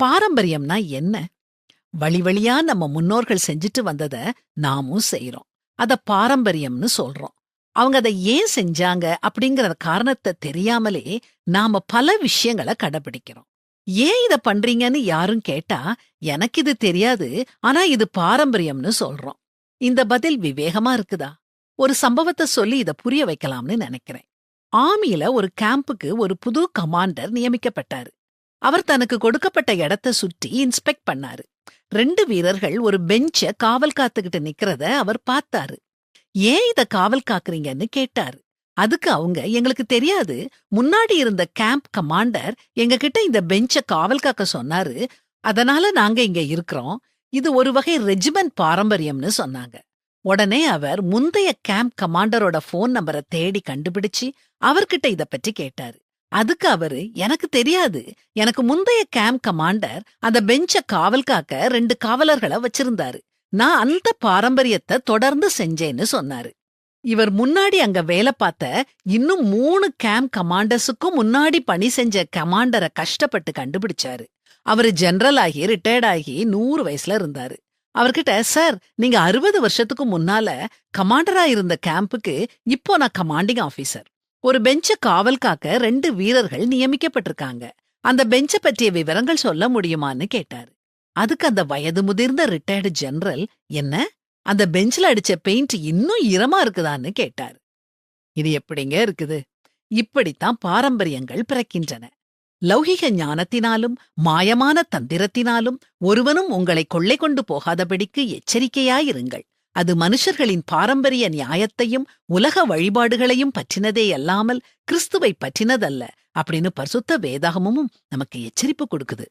பாரம்பரியம்னா என்ன? வழி வழியா நம்ம முன்னோர்கள் செஞ்சுட்டு வந்தத நாமும் செய்றோம். அத பாரம்பரியம்னு சொல்றோம். அவங்க அத ஏன் செஞ்சாங்க அப்படிங்கிற காரணத்த தெரியாமலே நாம பல விஷயங்கள கடைபிடிக்கிறோம். ஏன் இத பண்றீங்கன்னு யாரும் கேட்டா, எனக்கு இது தெரியாது, ஆனா இது பாரம்பரியம்னு சொல்றோம். இந்த பதில் விவேகமா இருக்குதா? ஒரு சம்பவத்த சொல்லி இத புரிய வைக்கலாம்னு நினைக்கிறேன். ஆர்மில ஒரு கேம்புக்கு ஒரு புது கமாண்டர் நியமிக்கப்பட்டாரு. அவர் தனக்கு கொடுக்கப்பட்ட இடத்த சுற்றி இன்ஸ்பெக்ட் பண்ணாரு. 2 வீரர்கள் ஒரு பெஞ்ச காவல் காத்துக்கிட்டு நிக்கிறத அவர் பார்த்தாரு. ஏன் இத காவல் காக்குறீங்கன்னு கேட்டாரு. அதுக்கு அவங்க, எங்களுக்கு தெரியாது, முன்னாடி இருந்த கேம்ப் கமாண்டர் எங்க கிட்ட இந்த பெஞ்ச காவல் காக்க சொன்னாரு, அதனால நாங்க இங்க இருக்கிறோம். இது ஒரு வகை ரெஜிமெண்ட் பாரம்பரியம்னு சொன்னாங்க. உடனே அவர் முந்தைய கேம்ப் கமாண்டரோட போன் நம்பரை தேடி கண்டுபிடிச்சு அவர்கிட்ட இத பற்றி கேட்டாரு. அதுக்கு அவரு, எனக்கு தெரியாது, எனக்கு முந்தைய கேம்ப் கமாண்டர் அந்த பெஞ்ச காவல் காக்க 2 காவலர்களை வச்சிருந்தாரு, நான் அந்த பாரம்பரியத்தை தொடர்ந்து செஞ்சேன்னு சொன்னாரு. இவர் முன்னாடி அங்க வேலை பார்த்த இன்னும் 3 கேம்ப் கமாண்டர்ஸுக்கும் முன்னாடி பணி செஞ்ச கமாண்டரை கஷ்டப்பட்டு கண்டுபிடிச்சாரு. அவரு ஜெனரல் ஆகி ரிட்டையர்ட் ஆகி 100 வயசுல இருந்தாரு. அவர்கிட்ட, சார், நீங்க 60 வருஷத்துக்கு முன்னால கமாண்டரா இருந்த கேம்புக்கு இப்போ நான் கமாண்டிங் ஆபீசர். ஒரு பெஞ்ச காவல் காக்க 2 வீரர்கள் நியமிக்கப்பட்டிருக்காங்க. அந்த பெஞ்ச பற்றிய விவரங்கள் சொல்ல முடியுமான்னு கேட்டாரு. அதுக்கு அந்த வயது முதிர்ந்த ரிட்டையர்டு ஜெனரல், என்ன, அந்த பெஞ்சில அடிச்ச பெயிண்ட் இன்னும் ஈரமா இருக்குதான்னு கேட்டாரு. இது எப்படிங்க இருக்குது? இப்படித்தான் பாரம்பரியங்கள் பிறக்கின்றன. லௌகிக ஞானத்தினாலும் மாயமான தந்திரத்தினாலும் ஒருவனும் உங்களை கொள்ளை கொண்டு போகாதபடிக்கு எச்சரிக்கையாயிருங்கள். அது மனுஷர்களின் பாரம்பரிய நியாயத்தையும் உலக வழிபாடுகளையும் பற்றினதேயல்லாமல் கிறிஸ்துவை பற்றினதல்ல அப்படின்னு பரிசுத்த வேதாகமும் நமக்கு எச்சரிப்பு கொடுக்குது.